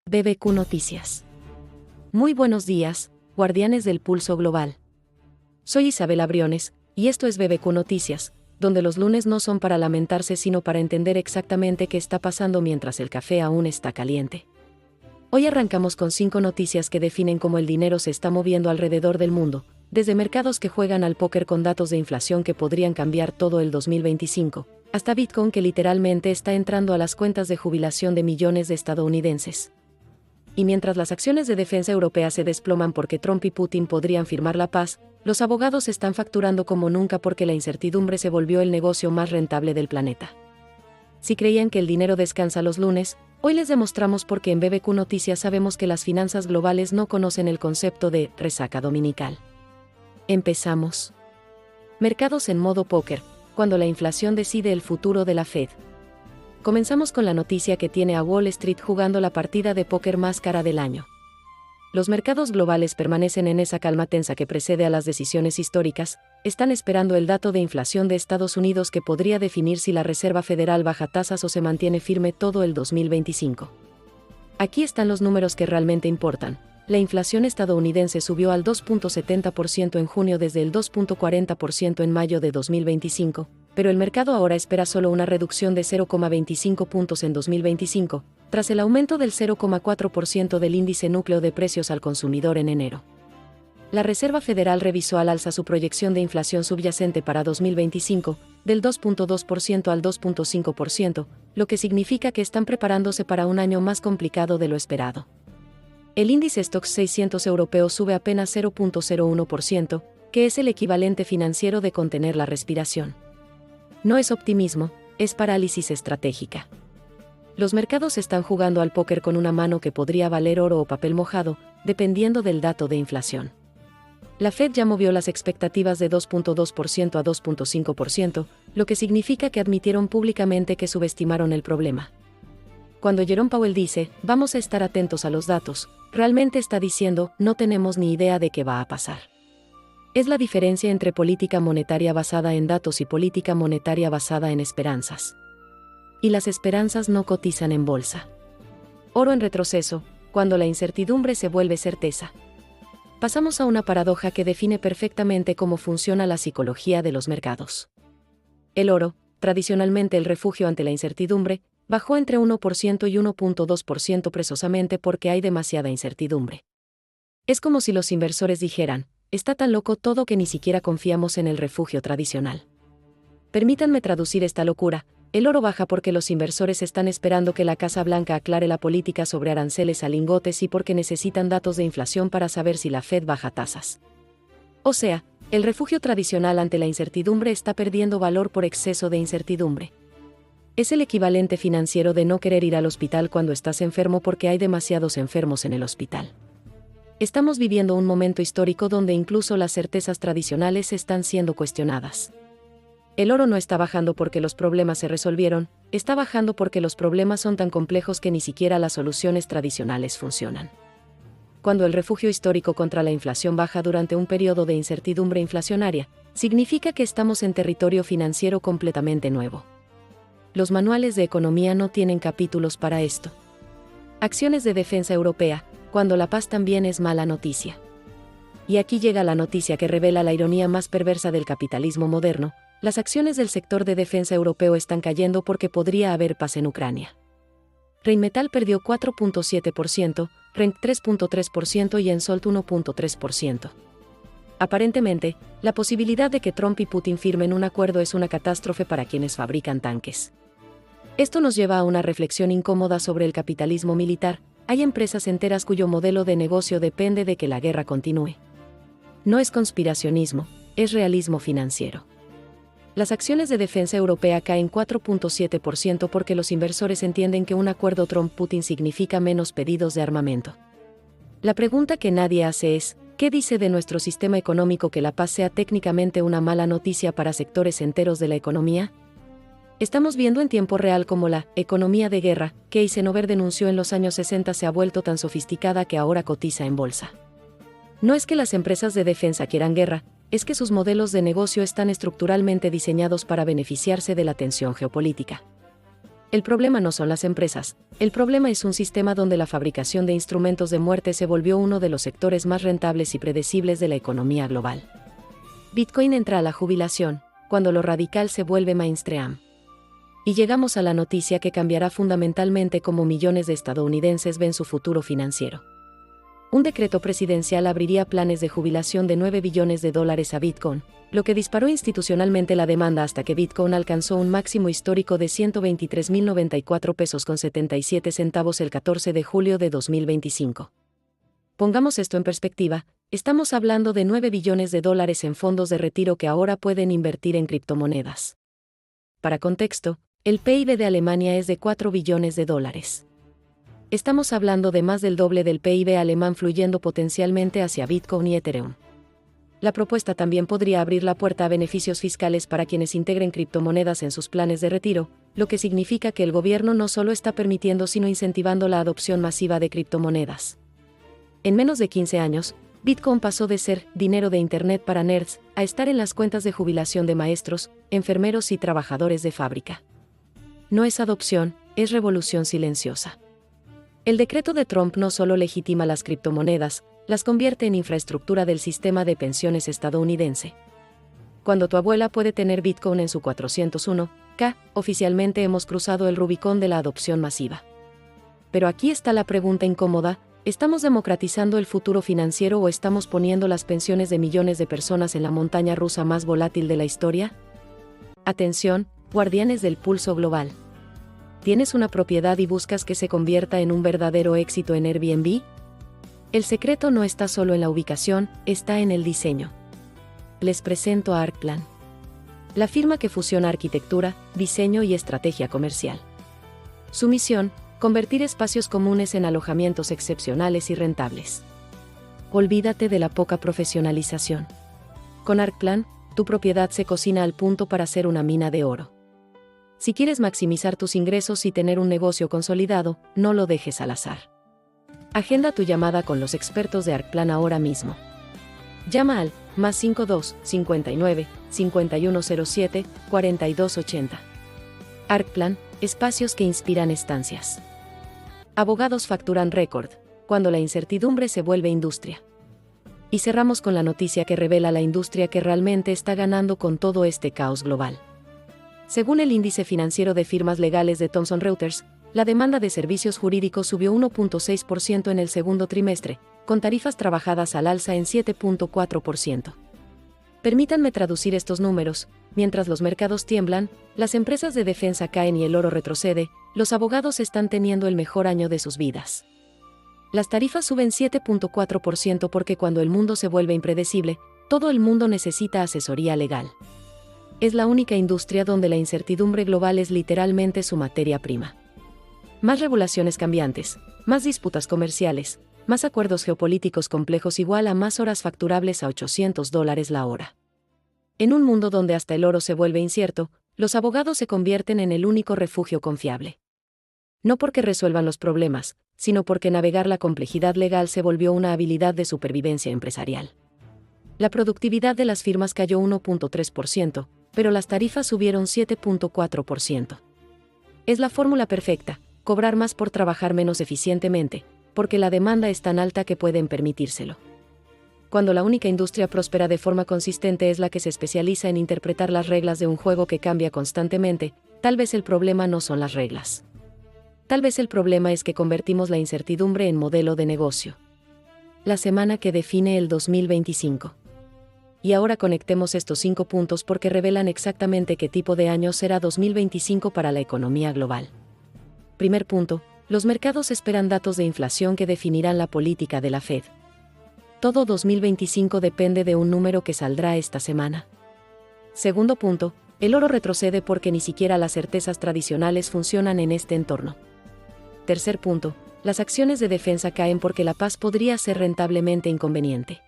BBQ Noticias. Muy buenos días, guardianes del pulso global. Soy Isabela Briones, y esto es BBQ Noticias, donde los lunes no son para lamentarse sino para entender exactamente qué está pasando mientras el café aún está caliente. Hoy arrancamos con 5 noticias que definen cómo el dinero se está moviendo alrededor del mundo, desde mercados que juegan al póker con datos de inflación que podrían cambiar todo el 2025, hasta Bitcoin que literalmente está entrando a las cuentas de jubilación de millones de estadounidenses. Y mientras las acciones de defensa europea se desploman porque Trump y Putin podrían firmar la paz, los abogados están facturando como nunca porque la incertidumbre se volvió el negocio más rentable del planeta. Si creían que el dinero descansa los lunes, hoy les demostramos porque en BBQ Noticias sabemos que las finanzas globales no conocen el concepto de resaca dominical. Empezamos. Mercados en modo póker, cuando la inflación decide el futuro de la Fed. Comenzamos con la noticia que tiene a Wall Street jugando la partida de póker más cara del año. Los mercados globales permanecen en esa calma tensa que precede a las decisiones históricas, están esperando el dato de inflación de Estados Unidos que podría definir si la Reserva Federal baja tasas o se mantiene firme todo el 2025. Aquí están los números que realmente importan. La inflación estadounidense subió al 2.70% en junio desde el 2.40% en mayo de 2025, pero el mercado ahora espera solo una reducción de 0,25 puntos en 2025, tras el aumento del 0,4% del índice núcleo de precios al consumidor en enero. La Reserva Federal revisó al alza su proyección de inflación subyacente para 2025, del 2.2% al 2.5%, lo que significa que están preparándose para un año más complicado de lo esperado. El índice Stoxx 600 europeo sube apenas 0.01%, que es el equivalente financiero de contener la respiración. No es optimismo, es parálisis estratégica. Los mercados están jugando al póker con una mano que podría valer oro o papel mojado, dependiendo del dato de inflación. La Fed ya movió las expectativas de 2.2% a 2.5%, lo que significa que admitieron públicamente que subestimaron el problema. Cuando Jerome Powell dice, vamos a estar atentos a los datos, realmente está diciendo, no tenemos ni idea de qué va a pasar. Es la diferencia entre política monetaria basada en datos y política monetaria basada en esperanzas. Y las esperanzas no cotizan en bolsa. Oro en retroceso, cuando la incertidumbre se vuelve certeza. Pasamos a una paradoja que define perfectamente cómo funciona la psicología de los mercados. El oro, tradicionalmente el refugio ante la incertidumbre, bajó entre 1% y 1.2% precisamente porque hay demasiada incertidumbre. Es como si los inversores dijeran, está tan loco todo que ni siquiera confiamos en el refugio tradicional. Permítanme traducir esta locura, el oro baja porque los inversores están esperando que la Casa Blanca aclare la política sobre aranceles a lingotes y porque necesitan datos de inflación para saber si la Fed baja tasas. O sea, el refugio tradicional ante la incertidumbre está perdiendo valor por exceso de incertidumbre. Es el equivalente financiero de no querer ir al hospital cuando estás enfermo porque hay demasiados enfermos en el hospital. Estamos viviendo un momento histórico donde incluso las certezas tradicionales están siendo cuestionadas. El oro no está bajando porque los problemas se resolvieron, está bajando porque los problemas son tan complejos que ni siquiera las soluciones tradicionales funcionan. Cuando el refugio histórico contra la inflación baja durante un periodo de incertidumbre inflacionaria, significa que estamos en territorio financiero completamente nuevo. Los manuales de economía no tienen capítulos para esto. Acciones de defensa europea, cuando la paz también es mala noticia. Y aquí llega la noticia que revela la ironía más perversa del capitalismo moderno, las acciones del sector de defensa europeo están cayendo porque podría haber paz en Ucrania. Rheinmetall perdió 4.7%, RENK 3.3% y Hensoldt 1.3%. Aparentemente, la posibilidad de que Trump y Putin firmen un acuerdo es una catástrofe para quienes fabrican tanques. Esto nos lleva a una reflexión incómoda sobre el capitalismo militar. Hay empresas enteras cuyo modelo de negocio depende de que la guerra continúe. No es conspiracionismo, es realismo financiero. Las acciones de defensa europea caen 4.7% porque los inversores entienden que un acuerdo Trump-Putin significa menos pedidos de armamento. La pregunta que nadie hace es, ¿qué dice de nuestro sistema económico que la paz sea técnicamente una mala noticia para sectores enteros de la economía? Estamos viendo en tiempo real cómo la economía de guerra, que Eisenhower denunció en los años 60, se ha vuelto tan sofisticada que ahora cotiza en bolsa. No es que las empresas de defensa quieran guerra, es que sus modelos de negocio están estructuralmente diseñados para beneficiarse de la tensión geopolítica. El problema no son las empresas, el problema es un sistema donde la fabricación de instrumentos de muerte se volvió uno de los sectores más rentables y predecibles de la economía global. Bitcoin entra a la jubilación, cuando lo radical se vuelve mainstream. Y llegamos a la noticia que cambiará fundamentalmente cómo millones de estadounidenses ven su futuro financiero. Un decreto presidencial abriría planes de jubilación de $9 billones a Bitcoin, lo que disparó institucionalmente la demanda hasta que Bitcoin alcanzó un máximo histórico de $123.094.77 el 14 de julio de 2025. Pongamos esto en perspectiva, estamos hablando de $9 billones en fondos de retiro que ahora pueden invertir en criptomonedas. Para contexto, el PIB de Alemania es de $4 billones. Estamos hablando de más del doble del PIB alemán fluyendo potencialmente hacia Bitcoin y Ethereum. La propuesta también podría abrir la puerta a beneficios fiscales para quienes integren criptomonedas en sus planes de retiro, lo que significa que el gobierno no solo está permitiendo sino incentivando la adopción masiva de criptomonedas. En menos de 15 años, Bitcoin pasó de ser dinero de Internet para nerds a estar en las cuentas de jubilación de maestros, enfermeros y trabajadores de fábrica. No es adopción, es revolución silenciosa. El decreto de Trump no solo legitima las criptomonedas, las convierte en infraestructura del sistema de pensiones estadounidense. Cuando tu abuela puede tener Bitcoin en su 401k, oficialmente hemos cruzado el Rubicón de la adopción masiva. Pero aquí está la pregunta incómoda: ¿estamos democratizando el futuro financiero o estamos poniendo las pensiones de millones de personas en la montaña rusa más volátil de la historia? Atención, guardianes del pulso global. ¿Tienes una propiedad y buscas que se convierta en un verdadero éxito en Airbnb? El secreto no está solo en la ubicación, está en el diseño. Les presento a Arcplan, la firma que fusiona arquitectura, diseño y estrategia comercial. Su misión: convertir espacios comunes en alojamientos excepcionales y rentables. Olvídate de la poca profesionalización. Con Arcplan, tu propiedad se cocina al punto para ser una mina de oro. Si quieres maximizar tus ingresos y tener un negocio consolidado, no lo dejes al azar. Agenda tu llamada con los expertos de Arcplan ahora mismo. Llama al +52 59 5107 4280. Arcplan, espacios que inspiran estancias. Abogados facturan récord, cuando la incertidumbre se vuelve industria. Y cerramos con la noticia que revela la industria que realmente está ganando con todo este caos global. Según el índice financiero de firmas legales de Thomson Reuters, la demanda de servicios jurídicos subió 1.6% en el segundo trimestre, con tarifas trabajadas al alza en 7.4%. Permítanme traducir estos números: mientras los mercados tiemblan, las empresas de defensa caen y el oro retrocede, los abogados están teniendo el mejor año de sus vidas. Las tarifas suben 7.4% porque cuando el mundo se vuelve impredecible, todo el mundo necesita asesoría legal. Es la única industria donde la incertidumbre global es literalmente su materia prima. Más regulaciones cambiantes, más disputas comerciales, más acuerdos geopolíticos complejos igual a más horas facturables a $800 la hora. En un mundo donde hasta el oro se vuelve incierto, los abogados se convierten en el único refugio confiable. No porque resuelvan los problemas, sino porque navegar la complejidad legal se volvió una habilidad de supervivencia empresarial. La productividad de las firmas cayó 1.3%, pero las tarifas subieron 7.4%. Es la fórmula perfecta: cobrar más por trabajar menos eficientemente, porque la demanda es tan alta que pueden permitírselo. Cuando la única industria próspera de forma consistente es la que se especializa en interpretar las reglas de un juego que cambia constantemente, tal vez el problema no son las reglas. Tal vez el problema es que convertimos la incertidumbre en modelo de negocio. La semana que define el 2025. Y ahora conectemos estos 5 puntos porque revelan exactamente qué tipo de año será 2025 para la economía global. Primer punto: los mercados esperan datos de inflación que definirán la política de la Fed. Todo 2025 depende de un número que saldrá esta semana. Segundo punto: el oro retrocede porque ni siquiera las certezas tradicionales funcionan en este entorno. Tercer punto: las acciones de defensa caen porque la paz podría ser rentablemente inconveniente.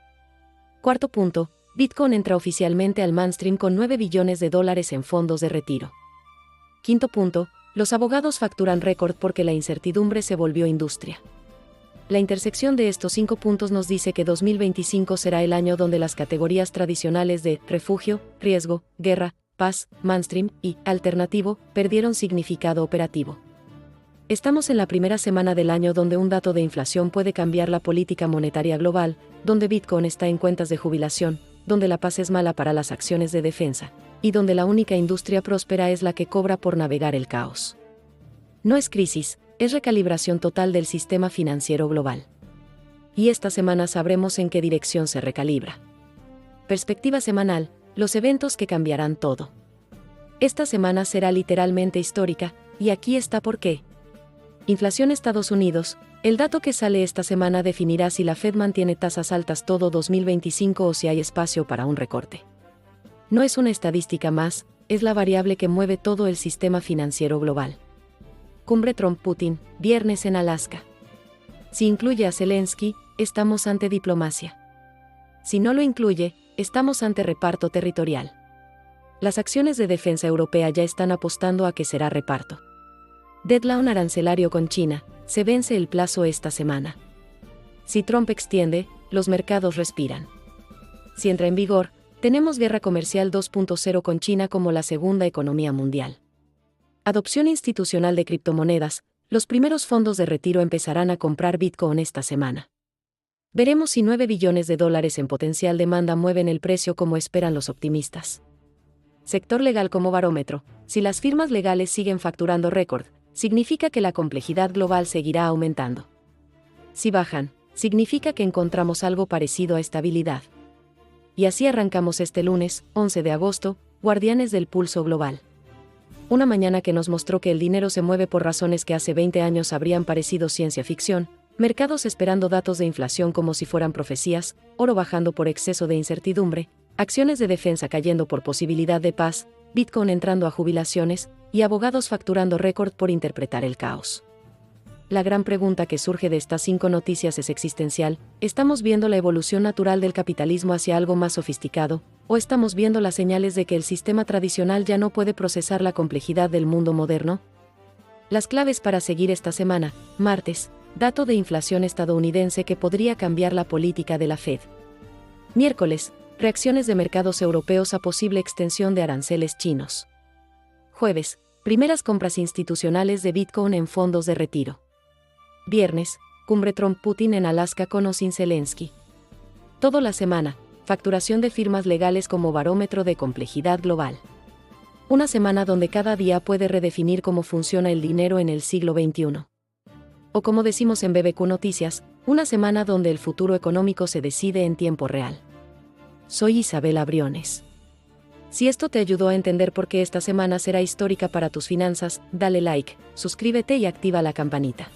Cuarto punto: Bitcoin entra oficialmente al mainstream con $9 billones en fondos de retiro. Quinto punto: los abogados facturan récord porque la incertidumbre se volvió industria. La intersección de estos 5 puntos nos dice que 2025 será el año donde las categorías tradicionales de refugio, riesgo, guerra, Paz, Mainstream y Alternativo perdieron significado operativo. Estamos en la primera semana del año donde un dato de inflación puede cambiar la política monetaria global, donde Bitcoin está en cuentas de jubilación, donde la paz es mala para las acciones de defensa, y donde la única industria próspera es la que cobra por navegar el caos. No es crisis, es recalibración total del sistema financiero global. Y esta semana sabremos en qué dirección se recalibra. Perspectiva semanal, los eventos que cambiarán todo. Esta semana será literalmente histórica, y aquí está por qué. Inflación Estados Unidos. El dato que sale esta semana definirá si la Fed mantiene tasas altas todo 2025 o si hay espacio para un recorte. No es una estadística más, es la variable que mueve todo el sistema financiero global. Cumbre Trump-Putin, viernes en Alaska. Si incluye a Zelensky, estamos ante diplomacia. Si no lo incluye, estamos ante reparto territorial. Las acciones de defensa europea ya están apostando a que será reparto. Deadline arancelario con China, se vence el plazo esta semana. Si Trump extiende, los mercados respiran. Si entra en vigor, tenemos guerra comercial 2.0 con China como la segunda economía mundial. Adopción institucional de criptomonedas, los primeros fondos de retiro empezarán a comprar Bitcoin esta semana. Veremos si 9 billones de dólares en potencial demanda mueven el precio como esperan los optimistas. Sector legal como barómetro, si las firmas legales siguen facturando récord, significa que la complejidad global seguirá aumentando. Si bajan, significa que encontramos algo parecido a estabilidad. Y así arrancamos este lunes, 11 de agosto, Guardianes del Pulso Global. Una mañana que nos mostró que el dinero se mueve por razones que hace 20 años habrían parecido ciencia ficción, mercados esperando datos de inflación como si fueran profecías, oro bajando por exceso de incertidumbre, acciones de defensa cayendo por posibilidad de paz, Bitcoin entrando a jubilaciones, y abogados facturando récord por interpretar el caos. La gran pregunta que surge de estas 5 noticias es existencial: ¿estamos viendo la evolución natural del capitalismo hacia algo más sofisticado, o estamos viendo las señales de que el sistema tradicional ya no puede procesar la complejidad del mundo moderno? Las claves para seguir esta semana, martes, dato de inflación estadounidense que podría cambiar la política de la Fed. Miércoles, reacciones de mercados europeos a posible extensión de aranceles chinos. Jueves, primeras compras institucionales de Bitcoin en fondos de retiro. Viernes, cumbre Trump-Putin en Alaska con o sin Zelensky. Toda la semana, facturación de firmas legales como barómetro de complejidad global. Una semana donde cada día puede redefinir cómo funciona el dinero en el siglo XXI. O como decimos en BBQ Noticias, una semana donde el futuro económico se decide en tiempo real. Soy Isabela Briones. Si esto te ayudó a entender por qué esta semana será histórica para tus finanzas, dale like, suscríbete y activa la campanita.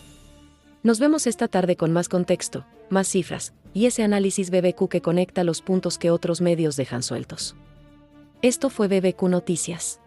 Nos vemos esta tarde con más contexto, más cifras, y ese análisis BBQ que conecta los puntos que otros medios dejan sueltos. Esto fue BBQ Noticias.